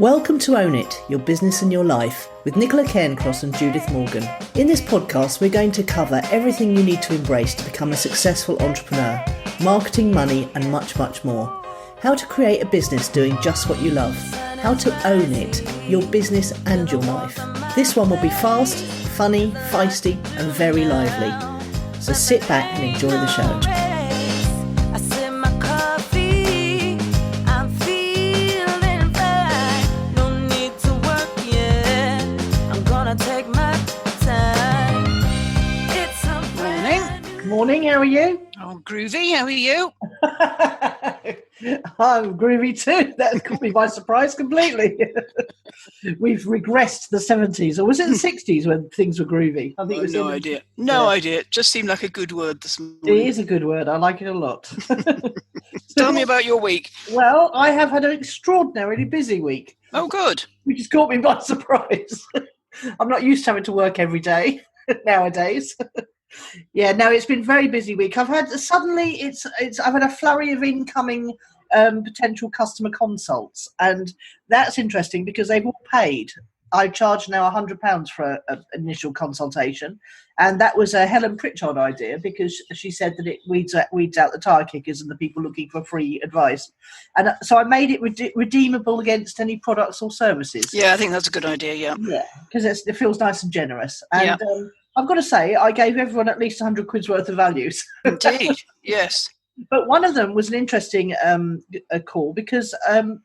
Welcome to Own It, Your Business and Your Life with Nicola Cairncross and Judith Morgan. In this podcast, we're going to cover everything you need to embrace to become a successful entrepreneur, marketing, money, and much, much more. How to create a business doing just what you love. How to own it, your business and your life. This one will be fast, funny, feisty, and very lively. So sit back and enjoy the show. Morning, how are you? Oh, groovy, how are you? I'm groovy too. That caught me by surprise completely. We've regressed the 70s, or was it the 60s when things were groovy? I think it was no idea. No idea. It just seemed like a good word this morning. It is a good word. I like it a lot. Tell me about your week. Well, I have had an extraordinarily busy week. Oh, good. Which has caught me by surprise. I'm not used to having to work every day nowadays. Yeah, no, it's been a very busy week. I've had I've had a flurry of incoming potential customer consults, and that's interesting because they've all paid. I charge now £100 for an initial consultation, and that was a Helen Pritchard idea because she said that it weeds out the tire kickers and the people looking for free advice, and so I made it redeemable against any products or services. Yeah, I think that's a good idea. Yeah, because it feels nice and generous, and. Yeah. I've got to say, I gave everyone at least 100 quid's worth of values. Indeed, yes. But one of them was an interesting call because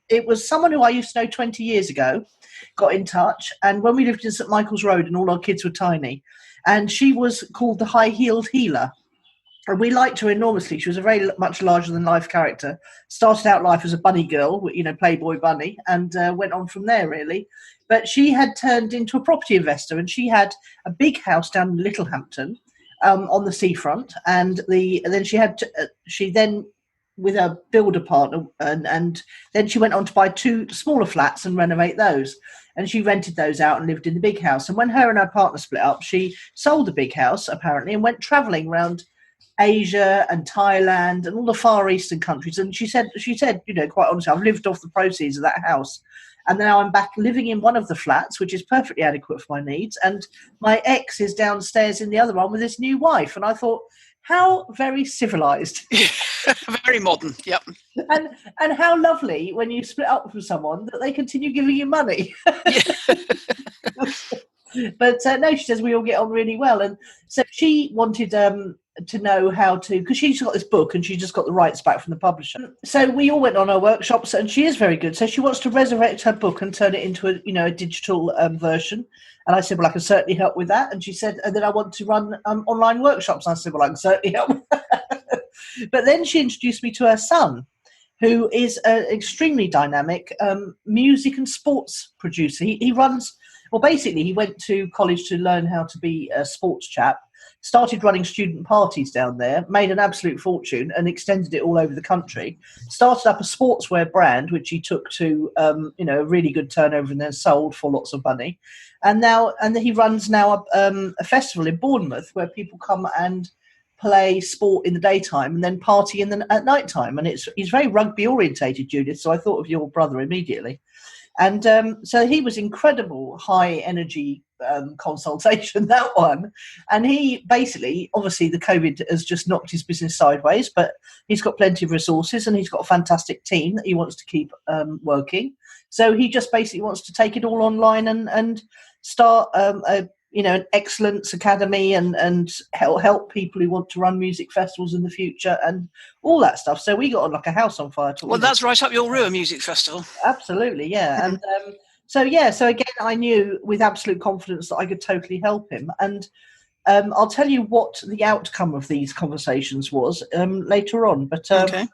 it was someone who I used to know 20 years ago, got in touch. And when we lived in St Michael's Road and all our kids were tiny, and she was called the High-Heeled Healer. And we liked her enormously. She was a very much larger-than-life character. Started out life as a bunny girl, Playboy bunny, and went on from there, really. But she had turned into a property investor, and she had a big house down in Littlehampton on the seafront. And then she then with a builder partner, and then she went on to buy 2 smaller flats and renovate those. And she rented those out and lived in the big house. And when her and her partner split up, she sold the big house, apparently, and went travelling around Asia and Thailand and all the Far Eastern countries. And she said, quite honestly, I've lived off the proceeds of that house. And now I'm back living in one of the flats, which is perfectly adequate for my needs. And my ex is downstairs in the other one with his new wife. And I thought, how very civilised. Very modern, yep. And how lovely when you split up from someone that they continue giving you money. But no, she says we all get on really well. And so she wanted to know how to, because she's got this book and she just got the rights back from the publisher. So we all went on our workshops, and she is very good. So she wants to resurrect her book and turn it into a digital version. And I said, well, I can certainly help with that. And she said, and then I want to run online workshops. And I said, well, I can certainly help with that. But then she introduced me to her son, who is an extremely dynamic music and sports producer. He runs, well, basically he went to college to learn how to be a sports chap, started running student parties down there, made an absolute fortune and extended it all over the country, started up a sportswear brand, which he took to, a really good turnover and then sold for lots of money. And he runs now a festival in Bournemouth where people come and play sport in the daytime and then party at night time. And he's very rugby orientated, Judith. So I thought of your brother immediately. And so he was incredible, high energy consultation, that one. And he basically, obviously the COVID has just knocked his business sideways, but he's got plenty of resources and he's got a fantastic team that he wants to keep working. So he just basically wants to take it all online and start an excellence academy and help people who want to run music festivals in the future and all that stuff. So we got on like a house on fire. Well, that's right up your route, music festival. Absolutely, yeah. And so again, I knew with absolute confidence that I could totally help him. And I'll tell you what the outcome of these conversations was later on. But okay.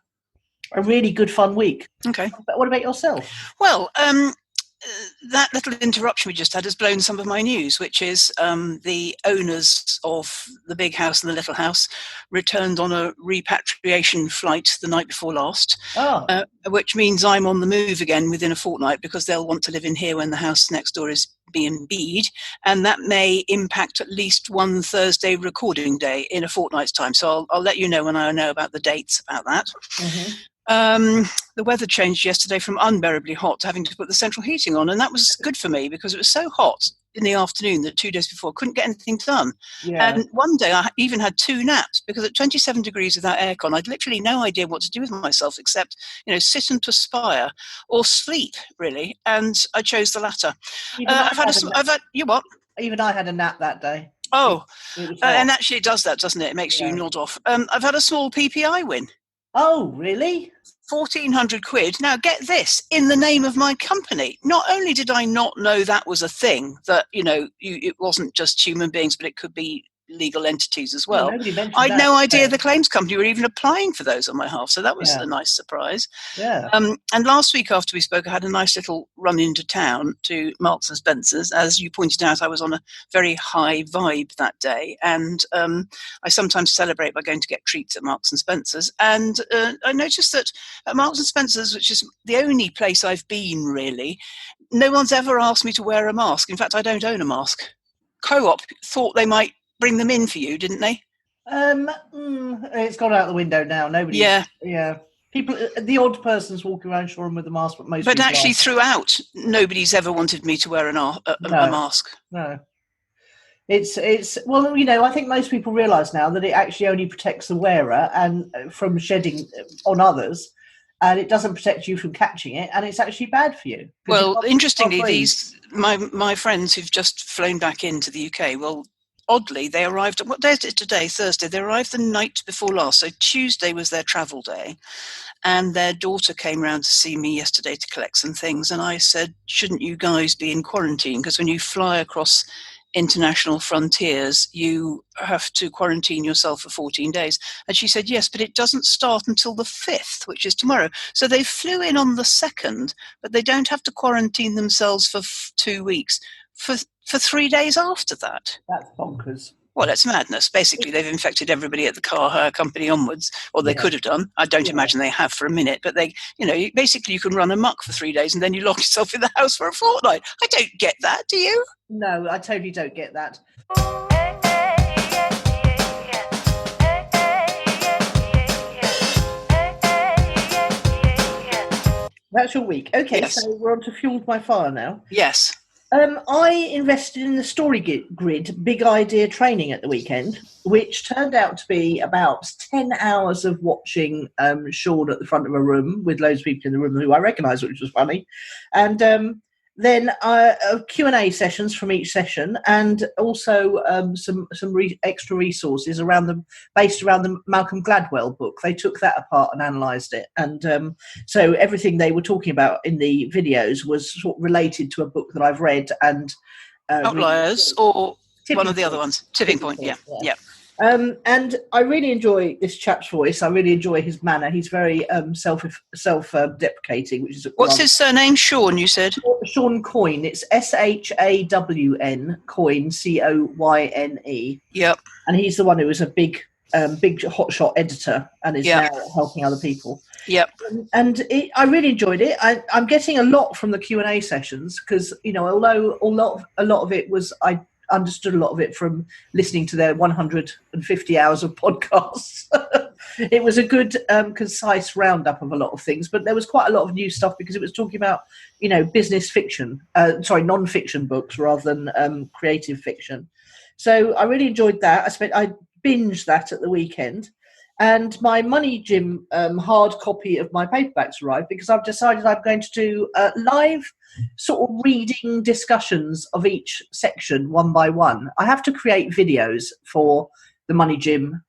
A really good fun week. Okay. But what about yourself? Well, that little interruption we just had has blown some of my news, which is the owners of the big house and the little house returned on a repatriation flight the night before last, which means I'm on the move again within a fortnight because they'll want to live in here when the house next door is B&B'd, and that may impact at least one Thursday recording day in a fortnight's time. So I'll let you know when I know about the dates about that. Mm-hmm. The weather changed yesterday from unbearably hot to having to put the central heating on, and that was good for me because it was so hot in the afternoon that 2 days before I couldn't get anything done. Yeah. And one day I even had 2 naps because at 27 degrees without aircon, I'd literally no idea what to do with myself except, sit and perspire or sleep, really. And I chose the latter. You what? Even I had a nap that day. Oh, it was and actually it does that, doesn't it? It makes you nod off. I've had a small PPI win. Oh, really? 1,400 quid. Now, get this, in the name of my company. Not only did I not know that was a thing, that, it wasn't just human beings, but it could be legal entities as well. I had no idea the claims company were even applying for those on my behalf. So that was a nice surprise. Yeah. And last week after we spoke, I had a nice little run into town to Marks and Spencer's. As you pointed out, I was on a very high vibe that day. And I sometimes celebrate by going to get treats at Marks and Spencer's. And I noticed that at Marks and Spencer's, which is the only place I've been really, no one's ever asked me to wear a mask. In fact, I don't own a mask. Co-op thought they might bring them in for you, didn't they? It's gone out the window now. Nobody. Yeah. People, the odd person's walking around Shoreham with a mask, but most. But actually, throughout, nobody's ever wanted me to wear a mask. No. It's well, I think most people realise now that it actually only protects the wearer and from shedding on others, and it doesn't protect you from catching it, and it's actually bad for you. Well, interestingly, my friends who've just flown back into the UK, well, oddly, they arrived, what day is it today? Thursday. They arrived the night before last. So Tuesday was their travel day. And their daughter came round to see me yesterday to collect some things. And I said, shouldn't you guys be in quarantine? Because when you fly across international frontiers, you have to quarantine yourself for 14 days. And she said, yes, but it doesn't start until the 5th, which is tomorrow. So they flew in on the 2nd, but they don't have to quarantine themselves for 2 weeks. For 3 days after that. That's bonkers. Well, it's madness. Basically, they've infected everybody at the car hire company onwards, or they could have done. I don't imagine they have for a minute, but they, basically you can run amok for 3 days and then you lock yourself in the house for a fortnight. I don't get that, do you? No, I totally don't get that. That's your week. Okay, yes. So we're on to Fueled by Fire now. Yes. I invested in the Story Grid Big Idea training at the weekend, which turned out to be about 10 hours of watching Shawn at the front of a room with loads of people in the room who I recognised, which was funny. And then Q&A sessions from each session, and also some extra resources based around the Malcolm Gladwell book. They took that apart and analysed it, and so everything they were talking about in the videos was sort of related to a book that I've read. And Outliers or one of the other ones. Tipping Point. Yeah. And I really enjoy this chap's voice. I really enjoy his manner. He's very self-deprecating, which is what's his surname? Shawn, you said? Shawn Coyne. It's SHAWN Coyne, COYNE. Yep. And he's the one who was a big hotshot editor and is now helping other people. Yep. And I really enjoyed it. I'm getting a lot from the Q&A sessions because although a lot of it was I understood a lot of it from listening to their 150 hours of podcasts. It was a good, concise roundup of a lot of things, but there was quite a lot of new stuff because it was talking about, business fiction, non-fiction books rather than creative fiction. So I really enjoyed that. I binged that at the weekend. And my Money Gym hard copy of my paperbacks arrived because I've decided I'm going to do live sort of reading discussions of each section one by one. I have to create videos for the Money Gym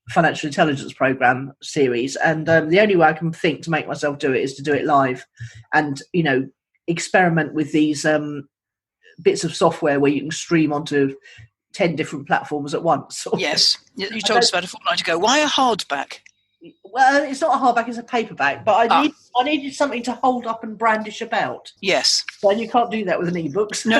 Financial Intelligence Program series, and the only way I can think to make myself do it is to do it live and, experiment with these bits of software where you can stream onto 10 different platforms at once. Yes, you told us about a fortnight ago. Why a hardback? Well, it's not a hardback, it's a paperback, but I needed something to hold up and brandish about. Yes. And you can't do that with an ebook. No.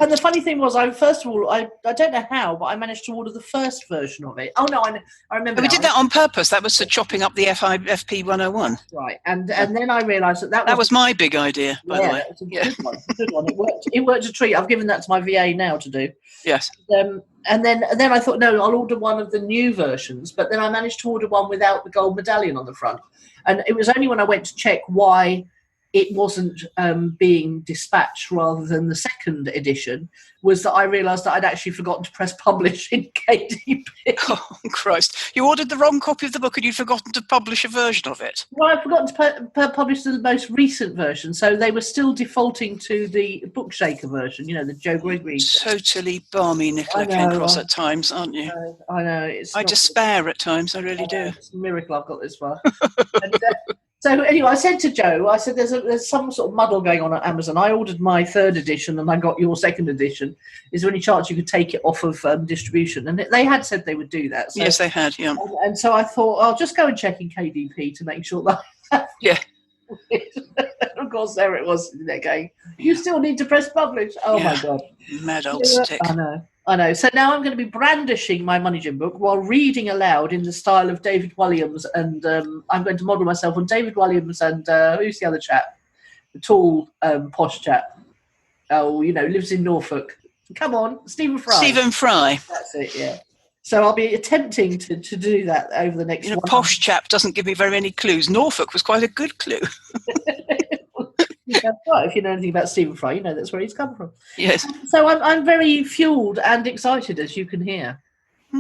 And the funny thing was, I don't know how, but I managed to order the first version of it. Oh, no, I remember. We did that on purpose. That was for chopping up the FP 101. Right, and then I realised that was my big idea, by the way. It was a good one. It worked a treat. I've given that to my VA now to do. Yes. And then I thought, no, I'll order one of the new versions. But then I managed to order one without the gold medallion on the front. And it was only when I went to check why it wasn't being dispatched rather than the second edition was that I realised that I'd actually forgotten to press publish in KDP. Oh, Christ. You ordered the wrong copy of the book and you'd forgotten to publish a version of it. Well, I'd forgotten to publish the most recent version, so they were still defaulting to the Bookshaker version, the Joe Gregory. Totally balmy, Nicola Cancross at times, aren't you? I know. I despair at times, I really do. It's a miracle I've got this far. So anyway, I said to Joe, I said, there's some sort of muddle going on at Amazon. I ordered my third edition and I got your second edition. Is there any chance you could take it off of distribution? And they had said they would do that. So, yes, they had, yeah. And so I thought, I'll just go and check in KDP to make sure that yeah. Of course, there it was. They're going, you still need to press publish. Oh, my God. Mad old stick. I know. So now I'm going to be brandishing my Money Gym book while reading aloud in the style of David Walliams. And I'm going to model myself on David Walliams and who's the other chap? The tall, posh chap. Oh, lives in Norfolk. Come on, Stephen Fry. Stephen Fry. That's it, yeah. So I'll be attempting to do that over the next posh chap doesn't give me very many clues. Norfolk was quite a good clue. That's right. If you know anything about Stephen Fry, that's where he's come from. Yes. So I'm very fueled and excited, as you can hear.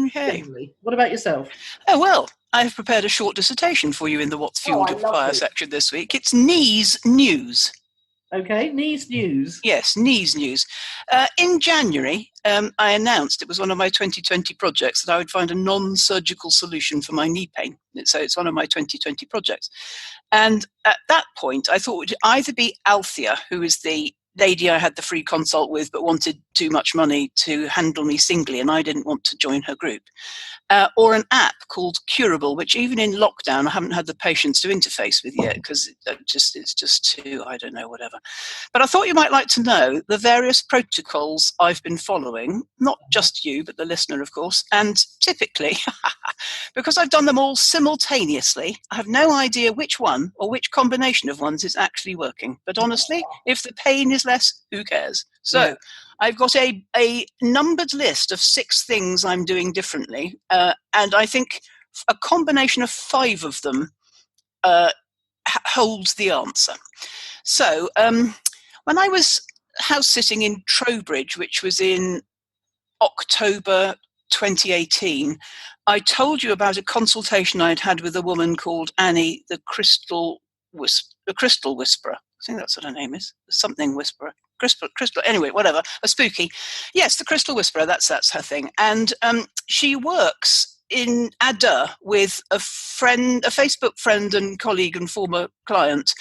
Okay. Generally. What about yourself? Oh, well, I've prepared a short dissertation for you in the What's Fueled of Fire section this week. It's knees news. Okay, knees news. Yes, knees news. In January, I announced it was one of my 2020 projects that I would find a non-surgical solution for my knee pain. So it's one of my 2020 projects. And at that point, I thought it would either be Althea, who is the lady I had the free consult with but wanted too much money to handle me singly, and I didn't want to join her group, or an app called Curable, which even in lockdown I haven't had the patience to interface with yet because it's just too, I don't know, whatever. But I thought you might like to know the various protocols I've been following, not just you, but the listener, of course, and typically, because I've done them all simultaneously, I have no idea which one or which combination of ones is actually working. But honestly, if the pain is less, who cares? So I've got a numbered list of 6 things I'm doing differently, and I think a combination of 5 of them holds the answer. So when I was house sitting in Trowbridge, which was in October 2018, I told you about a consultation I'd had with a woman called Annie, the Crystal Whisperer. I think that's what her name is. Something Whisperer. Crystal. Anyway, whatever. A spooky. Yes, the Crystal Whisperer. That's her thing. And she works in Ada with a Facebook friend and colleague and former client,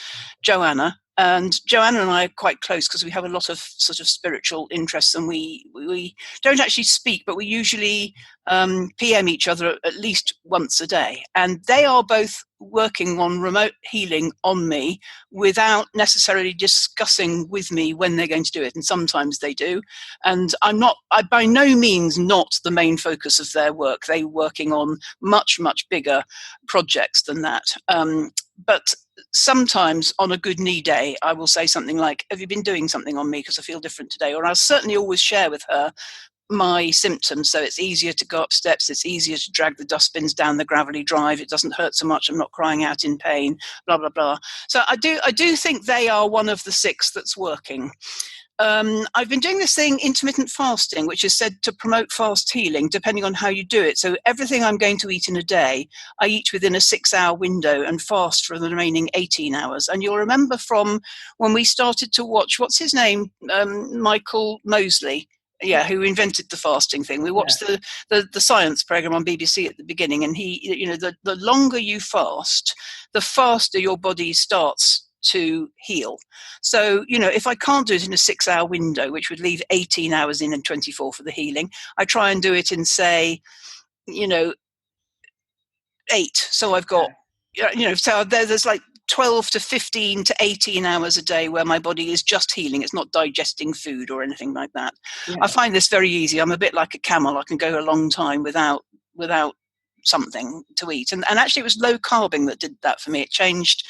Joanna. And Joanna and I are quite close because we have a lot of sort of spiritual interests, and we don't actually speak, but we usually PM each other at least once a day. And they are both working on remote healing on me without necessarily discussing with me when they're going to do it. And sometimes they do. And I'm by no means not the main focus of their work. They're working on much, much bigger projects than that. But sometimes on a good knee day, I will say something like, have you been doing something on me because I feel different today? Or I'll certainly always share with her my symptoms, so it's easier to go up steps, it's easier to drag the dustbins down the gravelly drive, it doesn't hurt so much, I'm not crying out in pain, blah, blah, blah. So I do think they are one of the 6 that's working. I've been doing this thing, intermittent fasting, which is said to promote fast healing, depending on how you do it. So everything I'm going to eat in a day, I eat within a 6-hour window and fast for the remaining 18 hours. And you'll remember from when we started to watch, what's his name? Michael Mosley. Yeah, who invented the fasting thing. We watched the science program on BBC at the beginning, and he, the longer you fast, the faster your body starts to heal. So, if I can't do it in a 6-hour window, which would leave 18 hours in and 24 for the healing, I try and do it in, say, 8. So I've got, so there's like 12 to 15 to 18 hours a day where my body is just healing. It's not digesting food or anything like that. Yeah. I find this very easy. I'm a bit like a camel. I can go a long time without something to eat. And actually it was low carbing that did that for me. It changed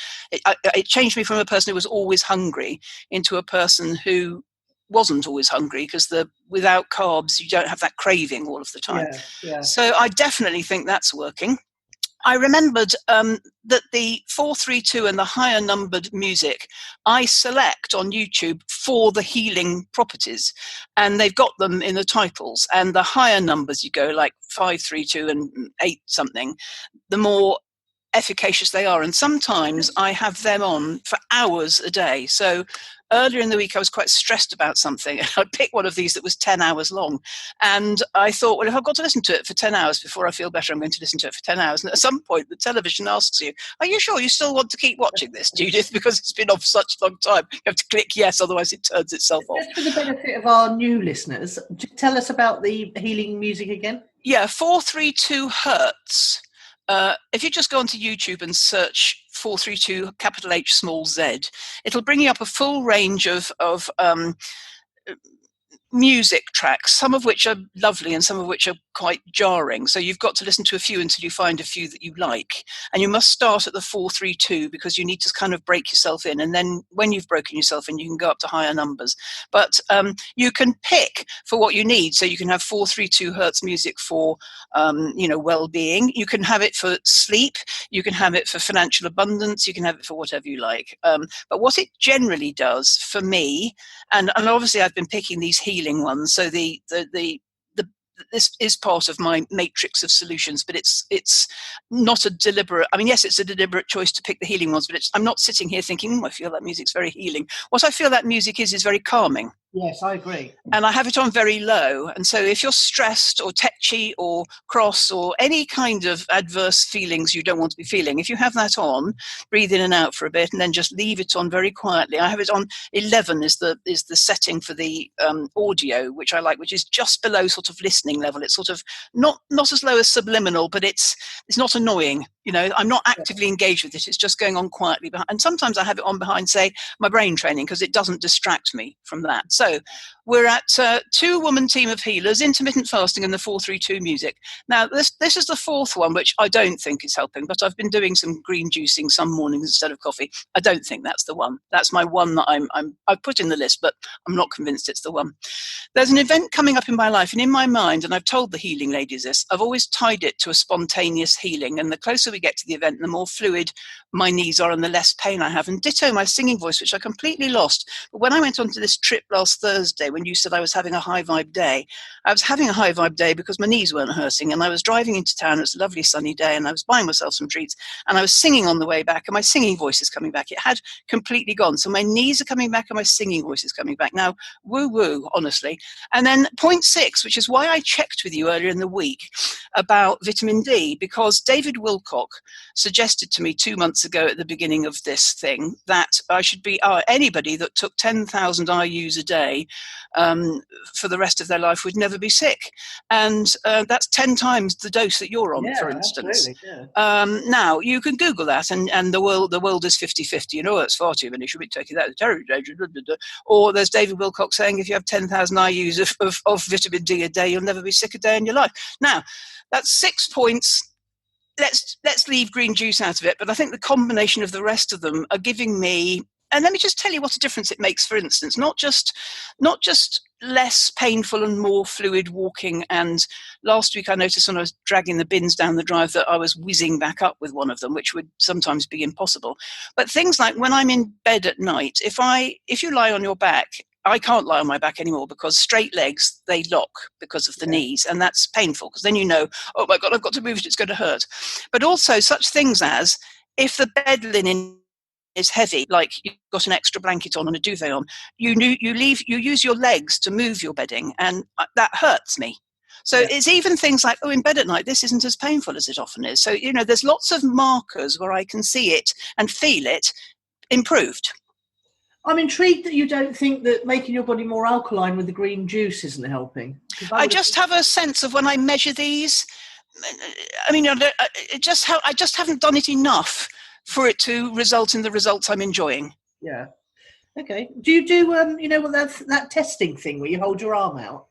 me from a person who was always hungry into a person who wasn't always hungry, because without carbs you don't have that craving all of the time. Yeah. So I definitely think that's working. I remembered that the 432 and the higher numbered music I select on YouTube for the healing properties, and they've got them in the titles. And the higher numbers you go, like 532 and 8 something, the more efficacious they are. And sometimes I have them on for hours a day. So earlier in the week I was quite stressed about something, and I picked one of these that was 10 hours long, and I thought, well, if I've got to listen to it for 10 hours before I feel better, I'm going to listen to it for 10 hours. And at some point the television asks you, are you sure you still want to keep watching this, Judith, because it's been off such a long time? You have to click yes, otherwise it turns itself off. Just for the benefit of our new listeners, tell us about the healing music again. 432 hertz. If you just go onto YouTube and search 432 capital H small z, it'll bring you up a full range of music tracks, some of which are lovely and some of which are quite jarring. So you've got to listen to a few until you find a few that you like. And you must start at the 432 because you need to kind of break yourself in. And then when you've broken yourself in, you can go up to higher numbers. But you can pick for what you need. So you can have 432 hertz music for, well-being. You can have it for sleep. You can have it for financial abundance. You can have it for whatever you like. But what it generally does for me, and obviously I've been picking these healing ones, so this is part of my matrix of solutions, but it's not a deliberate, yes, it's a deliberate choice to pick the healing ones, but I'm not sitting here thinking, I feel that music's very healing. What I feel that music is very calming. Yes, I agree. And I have it on very low. And so if you're stressed or tetchy or cross or any kind of adverse feelings you don't want to be feeling, if you have that on, breathe in and out for a bit and then just leave it on very quietly. I have it on 11 is the setting for the audio, which I like, which is just below sort of listening level. It's sort of not as low as subliminal, but it's not annoying. I'm not actively engaged with it. It's just going on quietly behind. And sometimes I have it on behind, say, my brain training, because it doesn't distract me from that. So we're at 2-woman team of healers, intermittent fasting, and the 432 music. Now, this is the fourth one, which I don't think is helping, but I've been doing some green juicing some mornings instead of coffee. I don't think that's the one. That's my one that I've put in the list, but I'm not convinced it's the one. There's an event coming up in my life, and in my mind, and I've told the healing ladies this, I've always tied it to a spontaneous healing. And the closer we get to the event, the more fluid my knees are and the less pain I have. And ditto my singing voice, which I completely lost. But when I went on to this trip last Thursday, when you said I was having a high vibe day, I was having a high vibe day because my knees weren't hurting. And I was driving into town. It was a lovely sunny day, and I was buying myself some treats. And I was singing on the way back, and my singing voice is coming back. It had completely gone. So my knees are coming back and my singing voice is coming back. Now, woo-woo, honestly. And then point 6, which is why I checked with you earlier in the week about vitamin D, because David Wilcock suggested to me 2 months ago at the beginning of this thing that I should be anybody that took 10,000 IUs a day for the rest of their life would never be sick. And that's 10 times the dose that you're on, for instance. Yeah. Now, you can Google that, and the world is 50-50. It's far too many. Should be taking that. Terribly dangerous. Or there's David Wilcock saying if you have 10,000 IUs of vitamin D a day, you'll never be sick a day in your life. Now, that's 6 points. Let's leave green juice out of it, but I think the combination of the rest of them are giving me, and let me just tell you what a difference it makes. For instance, not just less painful and more fluid walking. And last week I noticed when I was dragging the bins down the drive that I was whizzing back up with one of them, which would sometimes be impossible. But things like when I'm in bed at night, if you lie on your back, I can't lie on my back anymore because straight legs, they lock because of the knees. And that's painful because then oh my God, I've got to move it, it's going to hurt. But also such things as if the bed linen is heavy, like you've got an extra blanket on and a duvet on, you use your legs to move your bedding, and that hurts me. So it's even things like, in bed at night, this isn't as painful as it often is. So, there's lots of markers where I can see it and feel it improved. I'm intrigued that you don't think that making your body more alkaline with the green juice isn't helping. I just have a sense of when I measure these, I just haven't done it enough for it to result in the results I'm enjoying. Yeah. Okay. Do you do, that testing thing where you hold your arm out?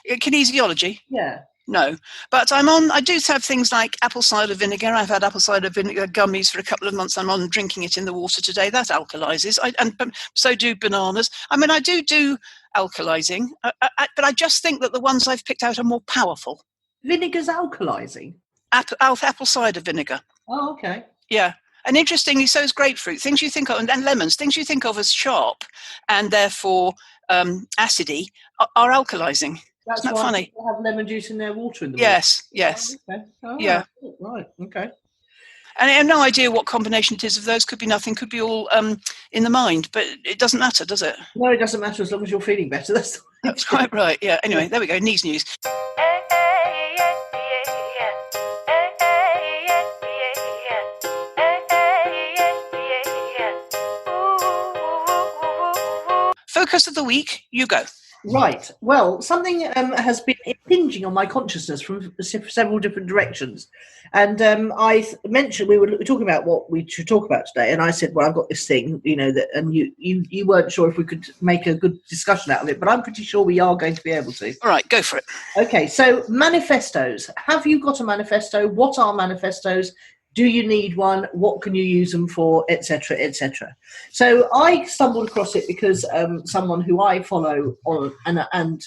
Kinesiology? Yeah. No, but I do have things like apple cider vinegar. I've had apple cider vinegar gummies for a couple of months. I'm on drinking it in the water today. That alkalizes. And so do bananas. I do alkalizing, but I just think that the ones I've picked out are more powerful. Vinegar's alkalizing? Apple cider vinegar. Oh, okay. Yeah. And interestingly, so is grapefruit. Things you think of, and lemons, things you think of as sharp and therefore acidy are alkalizing. That's Isn't that why funny? people have lemon juice in their water in the morning. Yes. Oh, okay. Oh, yeah. Right. Okay. And I have no idea what combination it is of those. Could be nothing. Could be all in the mind. But it doesn't matter, does it? No, it doesn't matter as long as you're feeling better. That's quite right. Yeah. Anyway, there we go. News. Focus of the week. You go. Right. Well, something has been impinging on my consciousness from several different directions. And I mentioned we were talking about what we should talk about today. And I said, well, I've got this thing, that, and you weren't sure if we could make a good discussion out of it, but I'm pretty sure we are going to be able to. All right, go for it. Okay. So manifestos. Have you got a manifesto? What are manifestos? Do you need one? What can you use them for, etc., etc.? So I stumbled across it because someone who I follow on and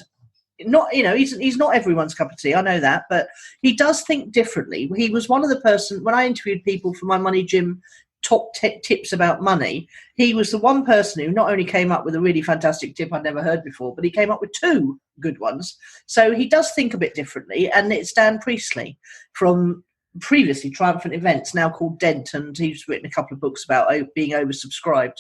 not, he's not everyone's cup of tea. I know that, but he does think differently. He was one of the person when I interviewed people for my Money Gym top tips about money. He was the one person who not only came up with a really fantastic tip I'd never heard before, but he came up with two good ones. So he does think a bit differently, and it's Dan Priestley from previously Triumphant Events, now called Dent, and he's written a couple of books about being oversubscribed.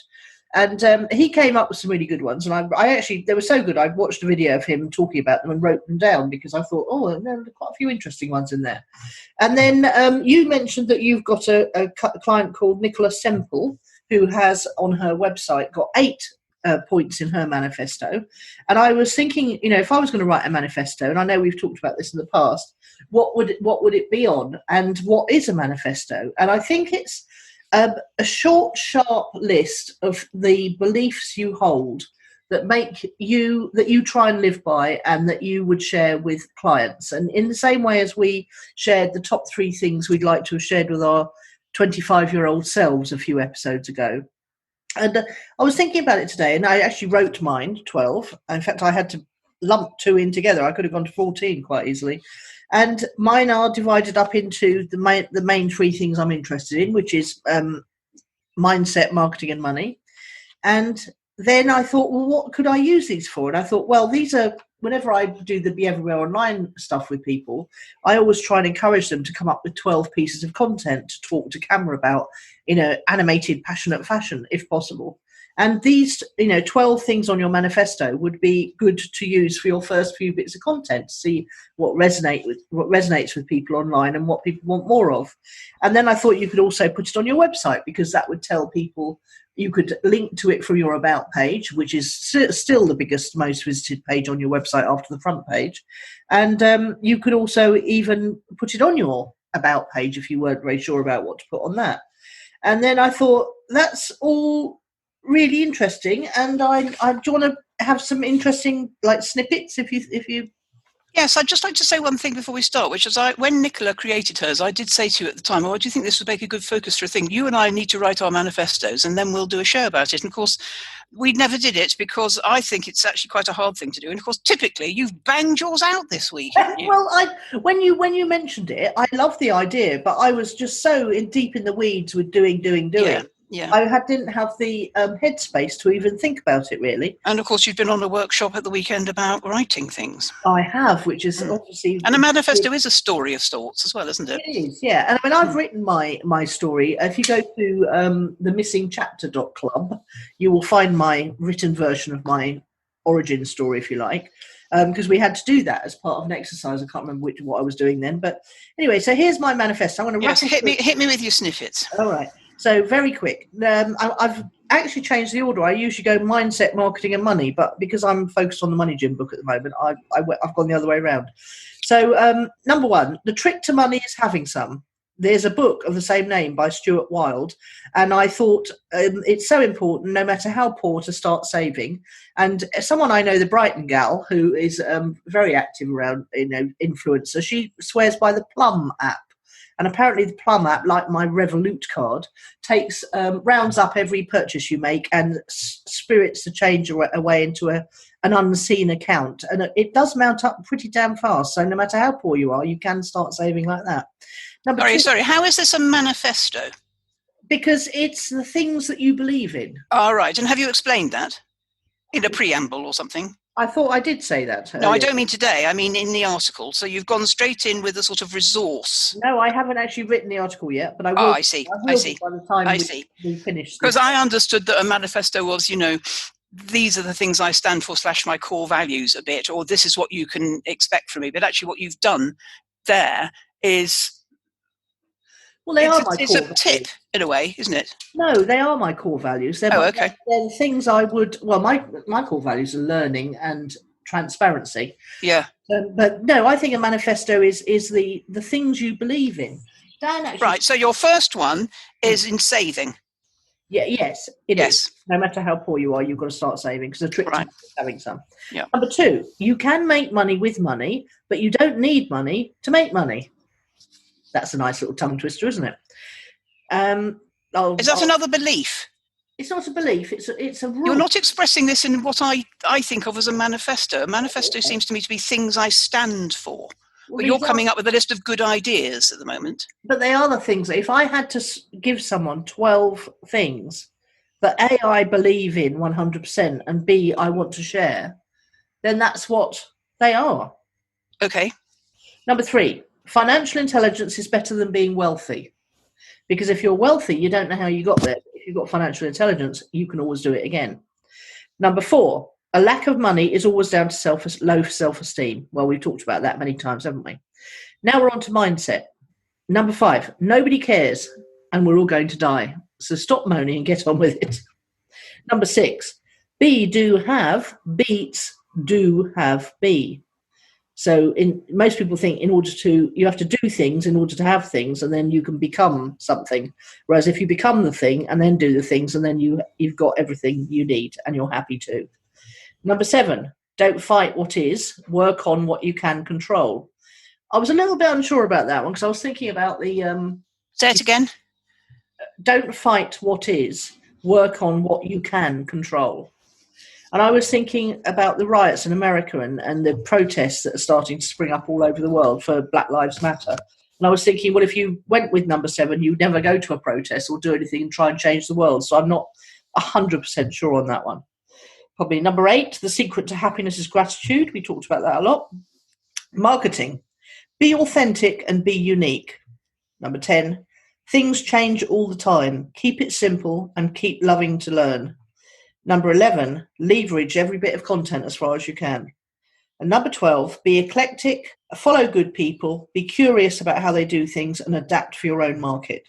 And he came up with some really good ones, and I actually, they were so good, I watched a video of him talking about them and wrote them down because I thought, there are quite a few interesting ones in there. And then you mentioned that you've got a client called Nicola Semple, who has on her website got 8 points in her manifesto. And I was thinking, if I was going to write a manifesto, and I know we've talked about this in the past, what would it be on, and what is a manifesto? And I think it's a short, sharp list of the beliefs you hold that you try and live by, and that you would share with clients. And in the same way as we shared the top 3 things we'd like to have shared with our 25-year-old selves a few episodes ago. And I was thinking about it today, and I actually wrote mine, 12. In fact, I had to lump 2 in together. I could have gone to 14 quite easily. And mine are divided up into the main 3 things I'm interested in, which is mindset, marketing, and money. And then I thought, well, what could I use these for? And I thought, well, these are, whenever I do the Be Everywhere Online stuff with people, I always try and encourage them to come up with 12 pieces of content to talk to camera about in an animated, passionate fashion, if possible. And these, 12 things on your manifesto would be good to use for your first few bits of content to see what resonates with people online and what people want more of. And then I thought you could also put it on your website, because that would tell people, you could link to it from your About page, which is still the biggest, most visited page on your website after the front page. And you could also even put it on your About page if you weren't very sure about what to put on that. And then I thought, that's all really interesting, and I do you want to have some interesting snippets if you Yes, I'd just like to say one thing before we start, which is when Nicola created hers, I did say to you at the time, do you think this would make a good focus for a thing? You and I need to write our manifestos, and then we'll do a show about it. And of course, we never did it because I think it's actually quite a hard thing to do. And of course, typically, you've banged yours out this week, haven't you? Well, when you mentioned it, I love the idea, but I was just so deep in the weeds with doing. Yeah. I didn't have the headspace to even think about it, really. And of course, you've been on a workshop at the weekend about writing things. I have, which is obviously... And a manifesto is a story of sorts as well, isn't it? It is, yeah. And I mean, I've written my story. If you go to themissingchapter.club, you will find my written version of my origin story, if you like. Because we had to do that as part of an exercise. I can't remember what I was doing then. But anyway, so here's my manifesto. I'm going to hit me with your snippets. All right. So very quick. I've actually changed the order. I usually go mindset, marketing, and money, but because I'm focused on the Money Gym book at the moment, I've gone the other way around. So number 1, the trick to money is having some. There's a book of the same name by Stuart Wilde, and I thought it's so important, no matter how poor, to start saving. And someone I know, the Brighton gal, who is very active around influencer, she swears by the Plum app. And apparently the Plum app, like my Revolut card, takes rounds up every purchase you make and spirits the change away into an unseen account. And it does mount up pretty damn fast. So no matter how poor you are, you can start saving like that. Sorry, how is this a manifesto? Because it's the things that you believe in. All right. And have you explained that in a preamble or something? I thought I did say that. No, I don't mean today. I mean in the article. So you've gone straight in with a sort of resource. No, I haven't actually written the article yet, but I will. Oh, I see. I see. By the time we finish. Because I understood that a manifesto was, these are the things I stand for / my core values a bit, or this is what you can expect from me. But actually what you've done there is... Well, it's a tip in a way, isn't it? No, they are my core values. They're okay. They're the things I would. Well, my core values are learning and transparency. Yeah. But no, I think a manifesto is the things you believe in. Dan actually. Right. So your first one is in saving. Yeah. Yes. It is. No matter how poor you are, you've got to start saving because the trick is having some. Yeah. Number 2, you can make money with money, but you don't need money to make money. That's a nice little tongue twister, isn't it? Is that another belief? It's not a belief. It's a rule. You're not expressing this in what I think of as a manifesto. A manifesto seems to me to be things I stand for. Well, you're coming up with a list of good ideas at the moment. But they are the things. If I had to give someone 12 things that A, I believe in 100%, and B, I want to share, then that's what they are. Okay. Number 3. Financial intelligence is better than being wealthy, because if you're wealthy, you don't know how you got there. If you've got financial intelligence, you can always do it again. Number 4, a lack of money is always down to low self-esteem. Well, we've talked about that many times, haven't we? Now we're on to mindset. Number 5, nobody cares and we're all going to die. So stop moaning and get on with it. Number 6, be, do, have beats do, have, be. So most people think you have to do things in order to have things, and then you can become something. Whereas if you become the thing and then do the things, and then you've got everything you need and you're happy to. Number 7, don't fight what is, work on what you can control. I was a little bit unsure about that one because I was thinking about the... Say it again. Don't fight what is, work on what you can control. And I was thinking about the riots in America and the protests that are starting to spring up all over the world for Black Lives Matter. And I was thinking, well, if you went with number 7, you'd never go to a protest or do anything and try and change the world. So I'm not 100% sure on that one. Probably number 8, the secret to happiness is gratitude. We talked about that a lot. Marketing. Be authentic and be unique. Number 10, things change all the time. Keep it simple and keep loving to learn. Number 11, leverage every bit of content as far as you can. And number 12, be eclectic, follow good people, be curious about how they do things and adapt for your own market.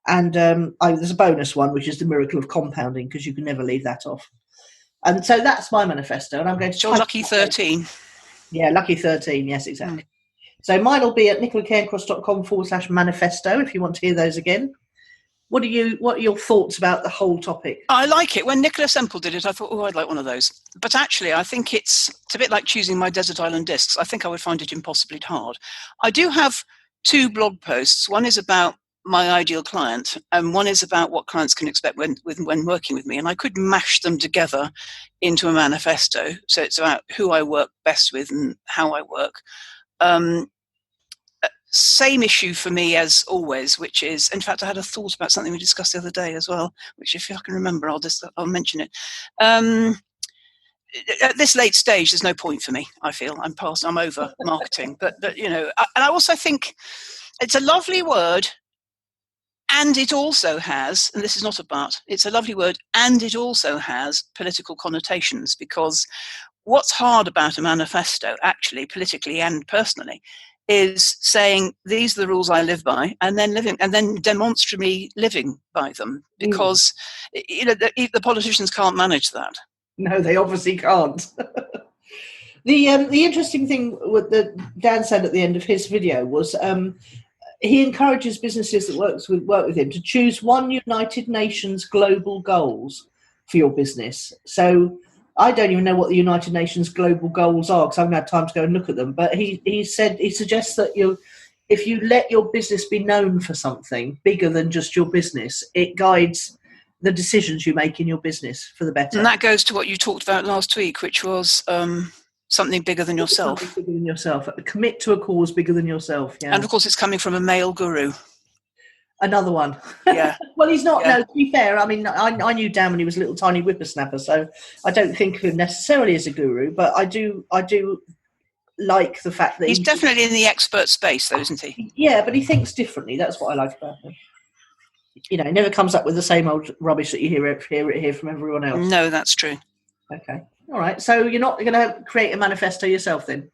And there's a bonus one, which is the miracle of compounding, because you can never leave that off. And so that's my manifesto. And I'm going to... Your lucky 13. Yeah, lucky 13. Yes, exactly. So mine will be at nicolacairncross.com/manifesto if you want to hear those again. What are your thoughts about the whole topic? I like it. When Nicola Semple did it, I thought, I'd like one of those. But actually, I think it's a bit like choosing my desert island discs. I think I would find it impossibly hard. I do have 2 blog posts. One is about my ideal client, and one is about what clients can expect when working with me. And I could mash them together into a manifesto. So it's about who I work best with and how I work. Same issue for me as always, which is, in fact, I had a thought about something we discussed the other day as well, which if I can remember, I'll mention it. At this late stage, there's no point for me. I feel I'm over marketing, but and I also think it's a lovely word, and it also has, and this is not a but, it's a lovely word, and it also has political connotations, because what's hard about a manifesto, actually, politically and personally, is saying these are the rules I live by, and then demonstrably living by them, because the politicians can't manage that. No, they obviously can't. The interesting thing that Dan said at the end of his video was he encourages businesses that work with him to choose one United Nations global goals for your business. So I don't even know what the United Nations global goals are because I haven't had time to go and look at them. But he suggests that if you let your business be known for something bigger than just your business, it guides the decisions you make in your business for the better. And that goes to what you talked about last week, which was something bigger than yourself. Something bigger than yourself. Commit to a cause bigger than yourself. Yeah. And of course, it's coming from a male guru. Another one. Yeah. Well, he's not. Yeah. No, to be fair, I mean, I knew Dan when he was a little tiny whippersnapper, so I don't think of him necessarily as a guru, but I do like the fact that he's definitely in the expert space, though, isn't he? Yeah, but he thinks differently. That's what I like about him. You know, he never comes up with the same old rubbish that you hear from everyone else. No, that's true. Okay. All right. So you're not going to create a manifesto yourself then?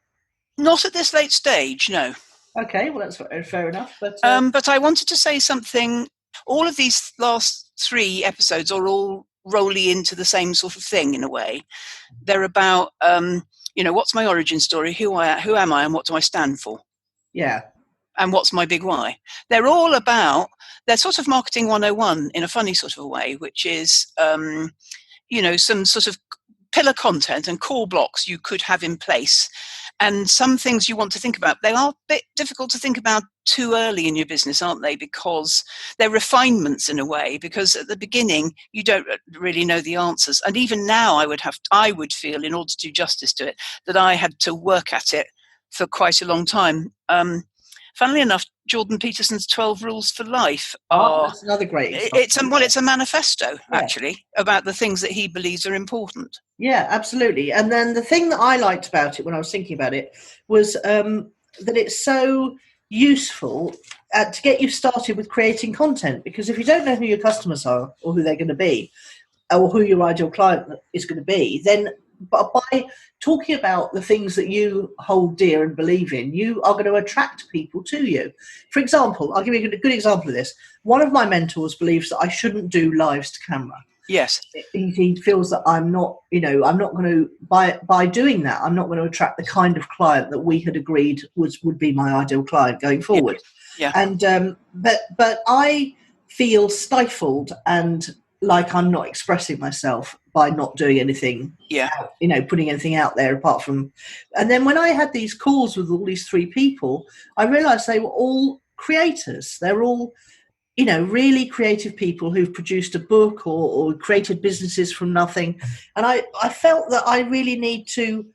Not at this late stage, no. Okay. Well, that's fair enough. But I wanted to say something. All of these last 3 episodes are all rolling into the same sort of thing in a way. They're about, what's my origin story? Who am I, and what do I stand for? Yeah. And what's my big why? They're all about, they're sort of marketing 101 in a funny sort of a way, which is, some sort of pillar content and core blocks you could have in place. And some things you want to think about. They are a bit difficult to think about too early in your business, aren't they? Because they're refinements in a way, because at the beginning, you don't really know the answers. And even now I would feel, in order to do justice to it, that I had to work at it for quite a long time. Funnily enough, Jordan Peterson's 12 Rules for Life that's another great example. It's a manifesto, actually, about the things that he believes are important. Yeah, absolutely. And then the thing that I liked about it when I was thinking about it was that it's so useful to get you started with creating content, because if you don't know who your customers are or who they're going to be or who your ideal client is going to be, then by talking about the things that you hold dear and believe in, you are going to attract people to you. For example, I'll give you a good example of this. One of my mentors believes that I shouldn't do lives to camera. Yes. He feels that I'm not going to, by doing that, I'm not going to attract the kind of client that we had agreed would be my ideal client going forward. Yeah. And but I feel stifled and like I'm not expressing myself by not doing anything, putting anything out there apart from. And then when I had these calls with all these 3 people, I realized they were all creators. They're all, really creative people who've produced a book or created businesses from nothing. And I felt that I really need to,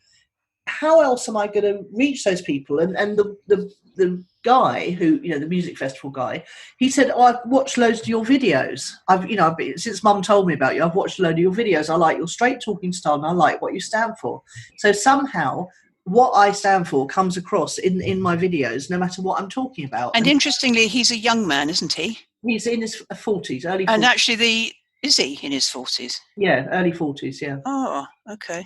how else am I going to reach those people? And the guy who, the music festival guy, he said, I've watched loads of your videos. Since Mum told me about you, I've watched a load of your videos. I like your straight talking style and I like what you stand for. So somehow what I stand for comes across in my videos, no matter what I'm talking about. And interestingly, he's a young man, isn't he? He's in his 40s, early 40s. And actually, is he in his 40s? Yeah, early 40s, yeah. Oh, okay.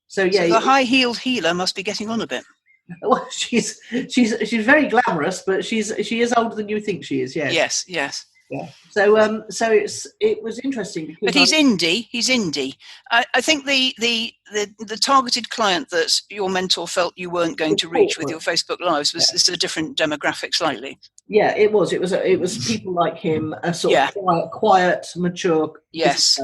So yeah, the high-heeled healer must be getting on a bit. Well, she's very glamorous, but she is older than you think she is. Yes. Yes. Yeah. So it was interesting because. But he's indie. I think the targeted client that your mentor felt you weren't going to reach with your Facebook Lives was a different demographic slightly. Yeah, it was. It was people like him, a sort of quiet, mature. Yes.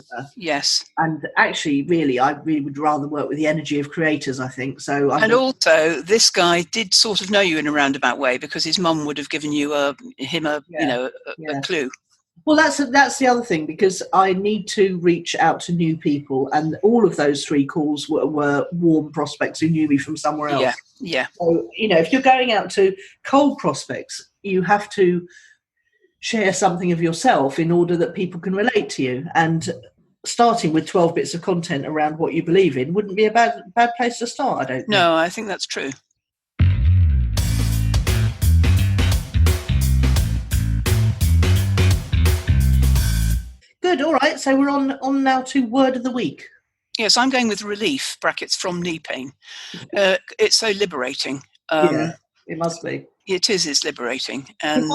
And actually, I really would rather work with the energy of creators, I think. So. Also, this guy did sort of know you in a roundabout way because his mum would have given you a clue. Well, that's the other thing, because I need to reach out to new people, and all of those 3 calls were warm prospects who knew me from somewhere else. Yeah. So, if you're going out to cold prospects, you have to share something of yourself in order that people can relate to you. And starting with 12 bits of content around what you believe in wouldn't be a bad place to start, I don't think. No, I think that's true. Good, all right. So we're on now to Word of the Week. Yes, I'm going with relief, brackets from knee pain. It's so liberating. Yeah, it must be. It is, it's liberating. And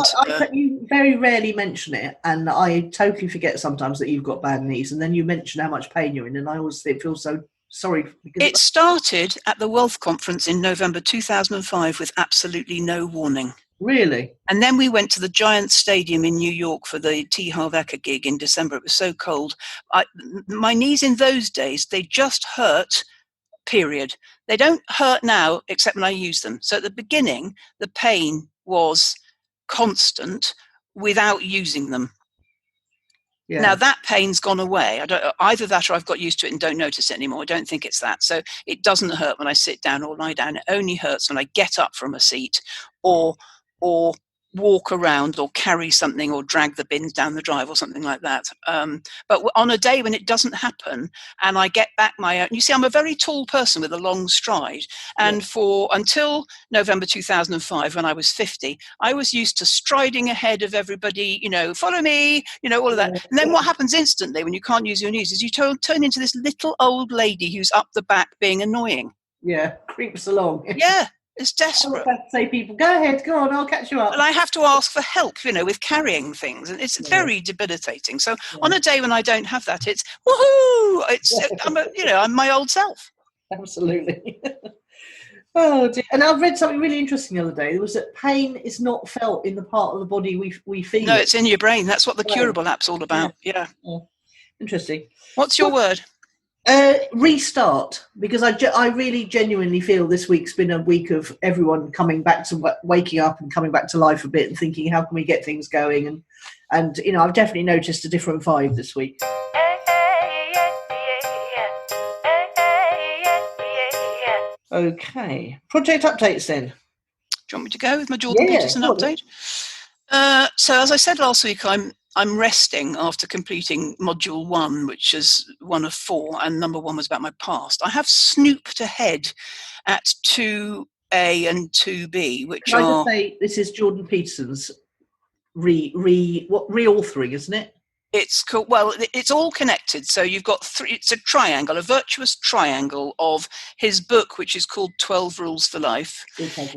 you very rarely mention it, and I totally forget sometimes that you've got bad knees, and then you mention how much pain you're in, and I always feel so sorry. It started at the Wealth Conference in November 2005 with absolutely no warning. Really? And then we went to the Giant Stadium in New York for the T. Harv Eker gig in December. It was so cold. My knees in those days, they just hurt, period. They don't hurt now, except when I use them. So at the beginning, the pain was constant without using them. Yeah. Now that pain's gone away. I don't, either that or I've got used to it and don't notice it anymore. I don't think it's that. So it doesn't hurt when I sit down or lie down. It only hurts when I get up from a seat or walk around or carry something or drag the bins down the drive or something like that. But on a day when it doesn't happen and I get back my own, you see, I'm a very tall person with a long stride. And until November 2005, when I was 50, I was used to striding ahead of everybody, follow me, all of that. And then what happens instantly when you can't use your knees is you turn into this little old lady who's up the back being annoying. Yeah, creeps along. Yeah. It's desperate. I say people, go ahead, go on, I'll catch you up. And I have to ask for help, with carrying things. And it's very debilitating. So on a day when I don't have that, it's woohoo! I'm my old self. Absolutely. Oh dear. And I've read something really interesting the other day. It was that pain is not felt in the part of the body we feel. No, it's in your brain. That's what the Curable app's all about. Yeah. Interesting. What's your word? Restart, because I really genuinely feel this week's been a week of everyone coming back to waking up and coming back to life a bit and thinking, how can we get things going? And I've definitely noticed a different vibe this week. Okay, project updates then. Do you want me to go with my Jordan Peterson update? So as I said last week, I'm resting after completing module 1, which is one of 4, and number 1 was about my past. I have snooped ahead at 2A and 2B, which Can I just say this is Jordan Peterson's re-authoring, isn't it? It's cool. Well, it's all connected. So you've got 3. It's a triangle, a virtuous triangle of his book, which is called 12 Rules for Life.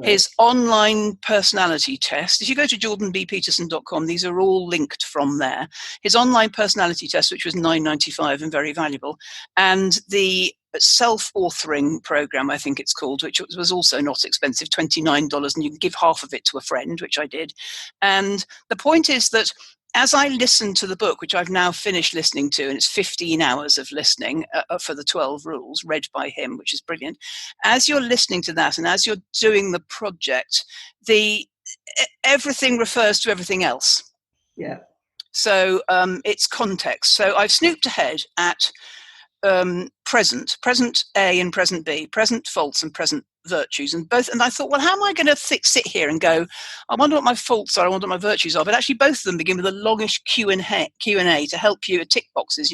His online personality test. If you go to jordanbpeterson.com, these are all linked from there. His online personality test, which was $9.95 and very valuable, and the self-authoring program, I think it's called, which was also not expensive, $29, and you can give half of it to a friend, which I did. And the point is that as I listened to the book, which I've now finished listening to, and it's 15 hours of listening for the 12 rules read by him, which is brilliant. As you're listening to that and as you're doing the project, everything refers to everything else. Yeah. So it's context. So I've snooped ahead at present A and present B, present faults and present virtues, and I thought, well, how am I going to sit here and go, I wonder what my faults are, I wonder what my virtues are, but actually both of them begin with a longish Q&A to help you, tick boxes,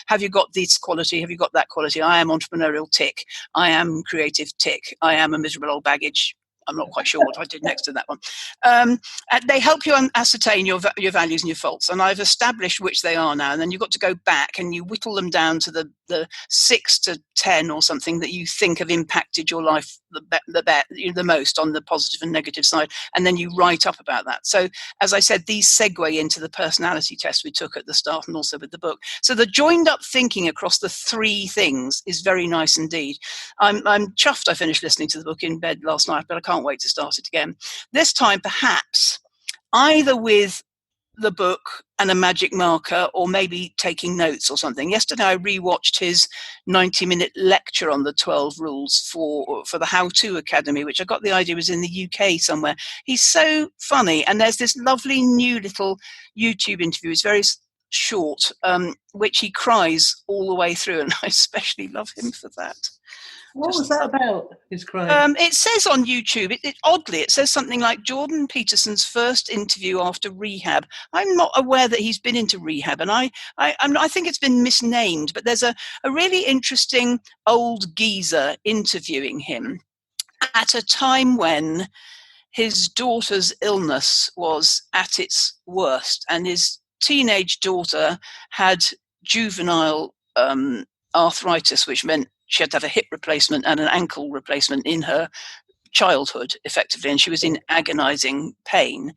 have you got this quality, have you got that quality, I am entrepreneurial, tick, I am creative, tick, I am a miserable old baggage, I'm not quite sure what I did next to that one. And they help you ascertain your values and your faults. And I've established which they are now. And then you've got to go back and you whittle them down to the 6 to 10 or something that you think have impacted your life the most on the positive and negative side. And then you write up about that. So as I said, these segue into the personality test we took at the start and also with the book. So the joined up thinking across the 3 things is very nice indeed. I'm chuffed I finished listening to the book in bed last night, but I can't wait to start it again. This time, perhaps, either with the book and a magic marker or maybe taking notes or something. Yesterday, I rewatched his 90-minute lecture on the 12 rules for the How To Academy, which I got the idea was in the UK somewhere. He's so funny. And there's this lovely new little YouTube interview. It's very short, which he cries all the way through. And I especially love him for that. What was that about, his crying? It says on YouTube, oddly, it says something like Jordan Peterson's first interview after rehab. I'm not aware that he's been into rehab, and I think it's been misnamed, but there's a really interesting old geezer interviewing him at a time when his daughter's illness was at its worst, and his teenage daughter had juvenile arthritis, which meant she had to have a hip replacement and an ankle replacement in her childhood, effectively, and she was in agonizing pain.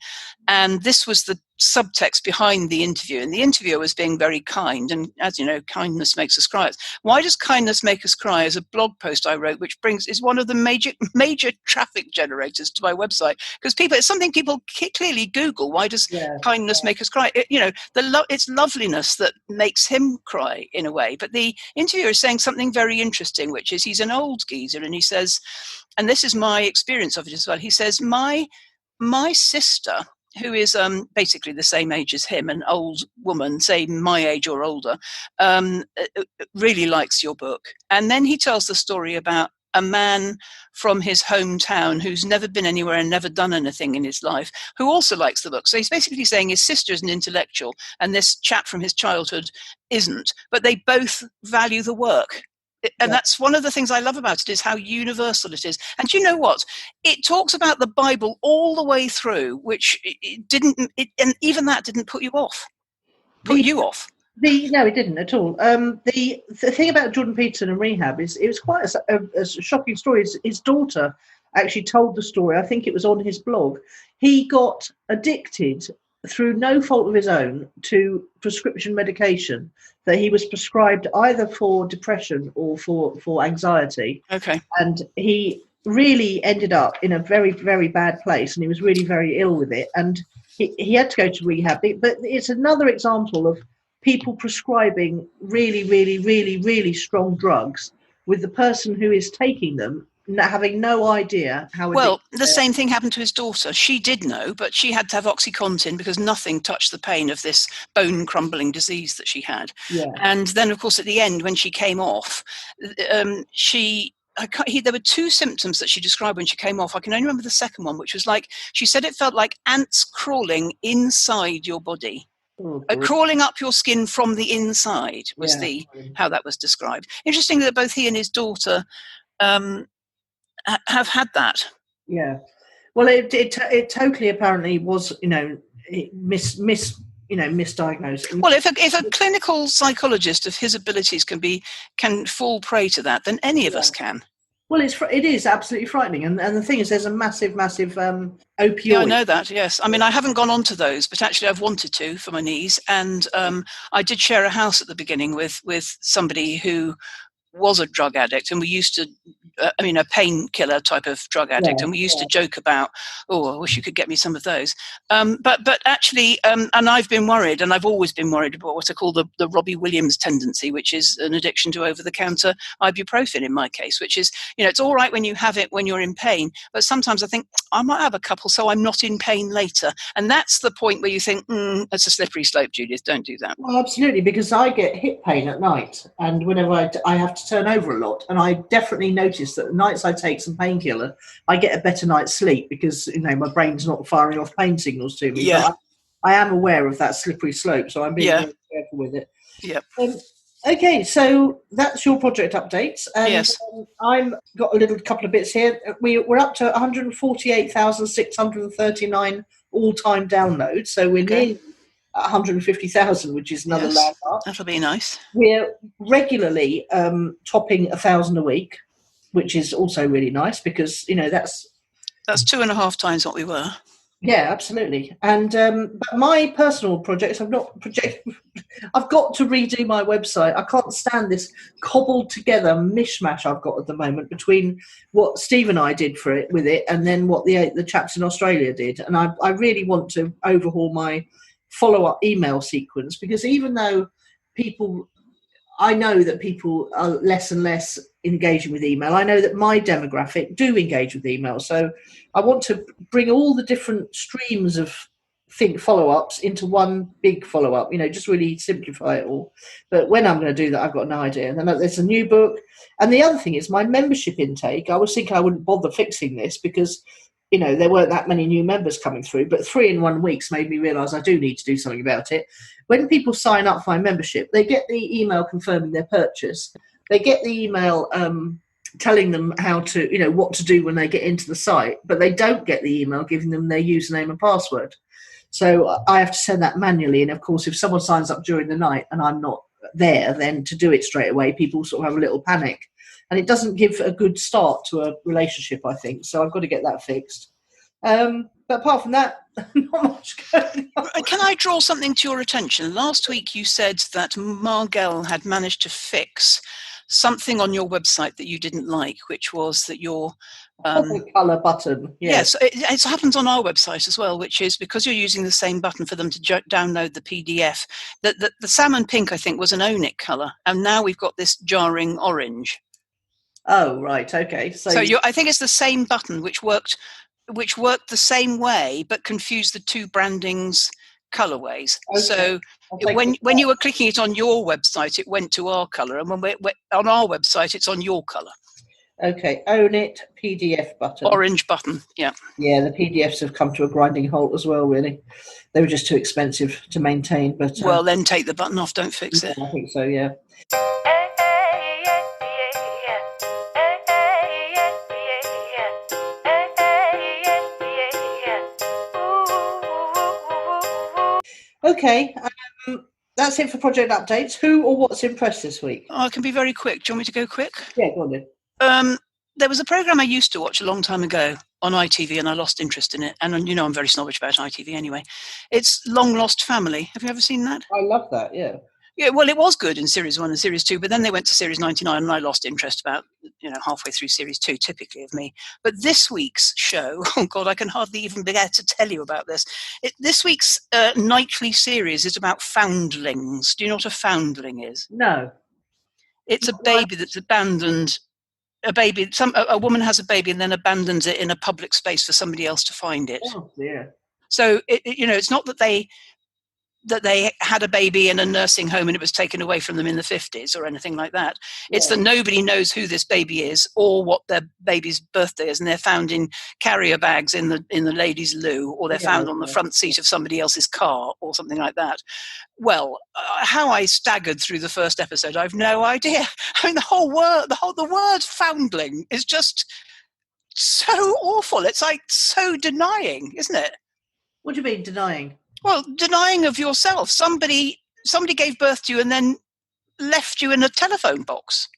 And this was the subtext behind the interview, and the interviewer was being very kind, and as you know, kindness makes us cry. Why does kindness make us cry is a blog post I wrote, which is one of the major traffic generators to my website, because it's something people clearly Google. Why does kindness make us cry? It's loveliness that makes him cry in a way. But the interviewer is saying something very interesting, which is he's an old geezer, and he says, and this is my experience of it as well, he says, my my sister, who is basically the same age as him, an old woman, say my age or older, really likes your book. And then he tells the story about a man from his hometown who's never been anywhere and never done anything in his life, who also likes the book. So he's basically saying his sister is an intellectual and this chap from his childhood isn't, but they both value the work. And that's one of the things I love about it, is how universal it is. And you know what? It talks about the Bible all the way through, which and even that didn't put you off. You off. No, it didn't at all. The thing about Jordan Peterson and rehab is it was quite a shocking story. His daughter actually told the story. I think it was on his blog. He got addicted through no fault of his own to prescription medication that he was prescribed either for depression or for anxiety. Okay. And he really ended up in a very, very bad place, and he was really very ill with it. And he had to go to rehab. But it's another example of people prescribing really, really, really, really strong drugs with the person who is taking them having no idea how. Well, the same thing happened to his daughter. She did know, but she had to have OxyContin because nothing touched the pain of this bone crumbling disease that she had. Yeah. And then, of course, at the end, when she came off, there were two symptoms that she described when she came off. I can only remember the second one, which was like, she said it felt like ants crawling inside your body. Crawling up your skin from the inside was how that was described. Interesting that both he and his daughter have had that. Yeah. Well, it totally apparently was, misdiagnosed. Well, if a clinical psychologist of his abilities can fall prey to that, then any of us can. Well, it is absolutely frightening, and the thing is, there's a massive opioid. Yeah, I know that. Yes, I mean, I haven't gone on to those, but actually, I've wanted to for my knees, and I did share a house at the beginning with somebody who was a drug addict, and we used to, a painkiller type of drug addict, and we used to joke about, I wish you could get me some of those. But actually, and I've been worried, and I've always been worried about what I call the Robbie Williams tendency, which is an addiction to over-the-counter ibuprofen in my case, which is, it's all right when you have it when you're in pain, but sometimes I think I might have a couple so I'm not in pain later. And that's the point where you think, that's a slippery slope, Judith, don't do that. Well, absolutely, because I get hip pain at night, and whenever I have to turn over a lot, and I definitely notice that the nights I take some painkiller, I get a better night's sleep because my brain's not firing off pain signals to me. Yeah. But I am aware of that slippery slope, so I'm being very careful with it. Yeah. Okay, so that's your project updates. And, yes. I've got a couple of bits here. We're up to 148,639 all-time downloads, so we're near 150,000, which is another landmark. That'll be nice. We're regularly topping 1,000 a week, which is also really nice because that's 2.5 times what we were. Yeah, absolutely. And but my personal projects, I've got to redo my website. I can't stand this cobbled together mishmash I've got at the moment between what Steve and I did with it and then what the chaps in Australia did. And I really want to overhaul my follow-up email sequence, because even though I know that people are less and less engaging with email, I know that my demographic do engage with email. So I want to bring all the different streams of follow-ups into one big follow-up, just really simplify it all. But when I'm going to do that, I've got no idea. And then there's a new book. And the other thing is my membership intake. I was thinking I wouldn't bother fixing this because there weren't that many new members coming through, but 3 in 1 week's made me realise I do need to do something about it. When people sign up for my membership, they get the email confirming their purchase. They get the email telling them how to, what to do when they get into the site, but they don't get the email giving them their username and password. So I have to send that manually. And of course, if someone signs up during the night and I'm not there, then to do it straight away, people sort of have a little panic. And it doesn't give a good start to a relationship, I think. So I've got to get that fixed. But apart from that, not much going on. Can I draw something to your attention? Last week you said that Margell had managed to fix something on your website that you didn't like, which was that your colour button. Yes, it happens on our website as well, which is because you're using the same button for them to download the PDF. The salmon pink, I think, was an Own It colour, and now we've got this jarring orange. Oh, right, okay. So I think it's the same button which worked which worked the same way but confused the two brandings colorways. Okay. So when you were clicking it on your website, it went to our color, and when we're on our website, it's on your color. Okay, own it PDF button. Orange button, yeah. Yeah, the PDFs have come to a grinding halt as well, really. They were just too expensive to maintain. But well, then take the button off, don't fix it. I think so, yeah. Okay, that's it for project updates. Who or what's impressed this week? Oh, I can be very quick. Do you want me to go quick? Yeah, go on then. There was a program I used to watch a long time ago on ITV, and I lost interest in it. And I'm very snobbish about ITV anyway. It's Long Lost Family. Have you ever seen that? I love that, yeah. Yeah, well, it was good in Series 1 and Series 2, but then they went to Series 99, and I lost interest about halfway through Series 2, typically of me. But this week's show, oh God, I can hardly even begin to tell you about this. This week's nightly series is about foundlings. Do you know what a foundling is? No. It's a baby that's abandoned. A woman has a baby and then abandons it in a public space for somebody else to find it. Oh, yeah. So it's not that they had a baby in a nursing home and it was taken away from them in the 50s or anything like that. Yeah. It's that nobody knows who this baby is or what their baby's birthday is, and they're found in carrier bags in the ladies' loo, or they're found on the front seat of somebody else's car or something like that. Well, how I staggered through the first episode, I've no idea. I mean, the word foundling is just so awful. It's like so denying, isn't it? What do you mean denying? Well, denying of yourself. Somebody gave birth to you and then left you in a telephone box.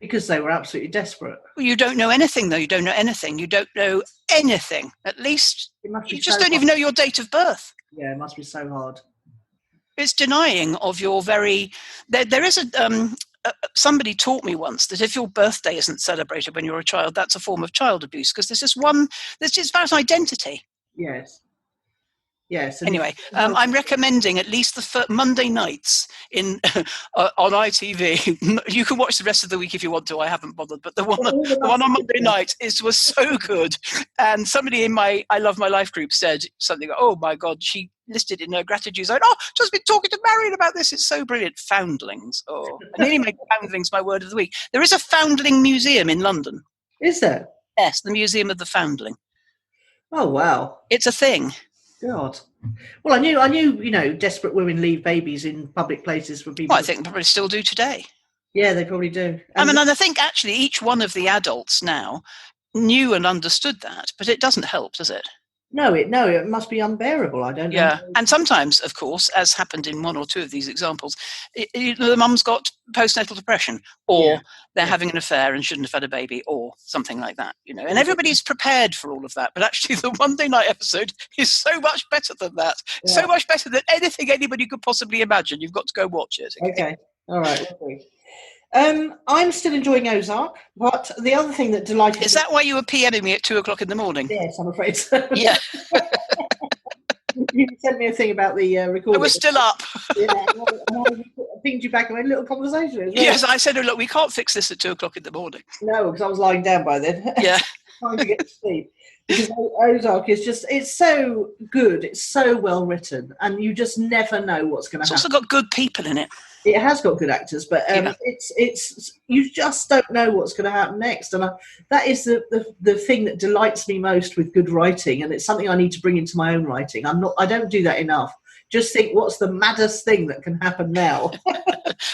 Because they were absolutely desperate. Well, you don't know anything, though. You don't know anything. You don't know anything. At least you just don't even know your date of birth. Yeah, it must be so hard. It's denying of your very... There is somebody taught me once that if your birthday isn't celebrated when you're a child, that's a form of child abuse, because there's it's about identity. Yes. Yes. Anyway, I'm recommending at least the Monday nights on ITV. You can watch the rest of the week if you want to. I haven't bothered, but the one on Monday night was so good. And somebody in my I Love My Life group said something. Oh my God, she listed in her gratitude side. Oh, just been talking to Marion about this. It's so brilliant. Foundlings. Oh, I nearly made foundlings my word of the week. There is a foundling museum in London. Is there? Yes, the Museum of the Foundling. Oh wow, it's a thing. God. Well, I knew, desperate women leave babies in public places for people. Well, I think they probably still do today. Yeah, they probably do. And I think actually each one of the adults now knew and understood that, but it doesn't help, does it? No, it must be unbearable. I don't know. Yeah, and sometimes, of course, as happened in one or two of these examples, the mum's got postnatal depression, or they're having an affair and shouldn't have had a baby, or something like that. And everybody's prepared for all of that. But actually, the Monday night episode is so much better than that. Yeah. So much better than anything anybody could possibly imagine. You've got to go watch it. Okay, all right. I'm still enjoying Ozark, but the other thing that delighted Is that why you were PMing me at 2:00 in the morning? Yes, I'm afraid so. Yeah. You sent me a thing about the recording. I was still up. Yeah, I pinged you back and we had a little conversation as well. Yes, I said, look, we can't fix this at 2:00 in the morning. No, because I was lying down by then. Yeah. Trying to get to sleep. Because Ozark is it's so good, it's so well written, and you just never know what's going to happen. It's also got good people in it. It has got good actors, but it's you just don't know what's going to happen next, and that is the thing that delights me most with good writing, and it's something I need to bring into my own writing. I don't do that enough. Just think, what's the maddest thing that can happen now?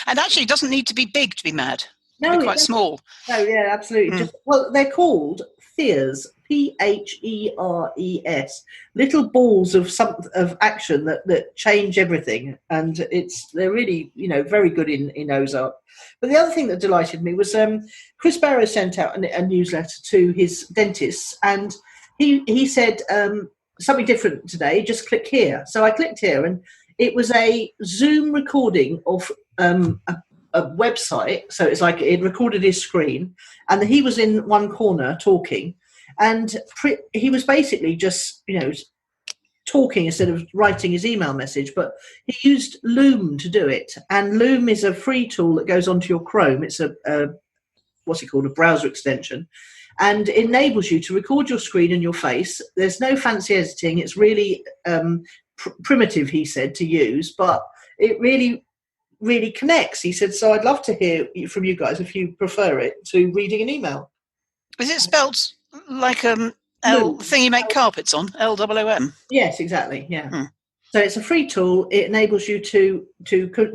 And actually, it doesn't need to be big to be mad. No, quite small. No, yeah, absolutely. They're called Fears, P-H-E-R-E-S, little balls of action that change everything, and they're really very good in Ozark. But the other thing that delighted me was Chris Barrow sent out a newsletter to his dentists, and he said something different today. Just click here. So I clicked here, and it was a Zoom recording of a website. So it's like it recorded his screen, and he was in one corner talking. And he was basically just, talking instead of writing his email message, but he used Loom to do it. And Loom is a free tool that goes onto your Chrome. It's a browser extension. and it enables you to record your screen and your face. There's no fancy editing. It's really primitive, he said, to use, but it really, really connects. He said, so I'd love to hear from you guys if you prefer it to reading an email. Is it spelled like L thing you make carpets on? LOOM? Yes, exactly. Yeah. So it's a free tool. It enables you to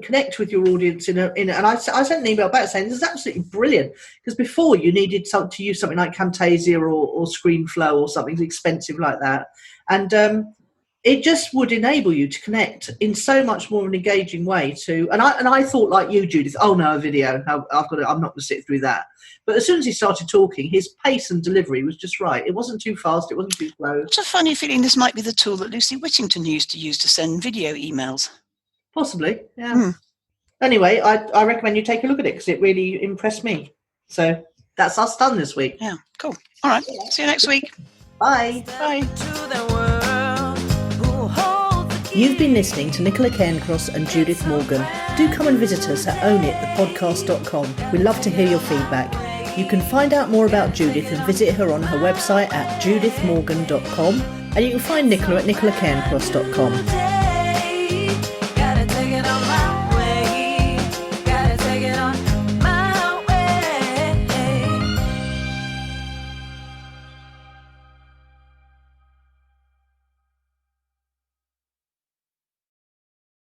connect with your audience and I sent an email back saying this is absolutely brilliant, because before you needed to use something like Camtasia or ScreenFlow or something expensive like that, and it just would enable you to connect in so much more an engaging way to. And I thought like you, Judith. Oh no, a video. I'm not going to sit through that. But as soon as he started talking, his pace and delivery was just right. It wasn't too fast. It wasn't too slow. It's a funny feeling this might be the tool that Lucy Whittington used to use to send video emails. Possibly, yeah. Anyway, I recommend you take a look at it because it really impressed me. So that's us done this week. Yeah, cool. All right, see you next week. Bye. Bye. You've been listening to Nicola Cairncross and Judith Morgan. Do come and visit us at ownitthepodcast.com. We'd love to hear your feedback. You can find out more about Judith and visit her on her website at judithmorgan.com, and you can find Nicola at nicolacairncross.com.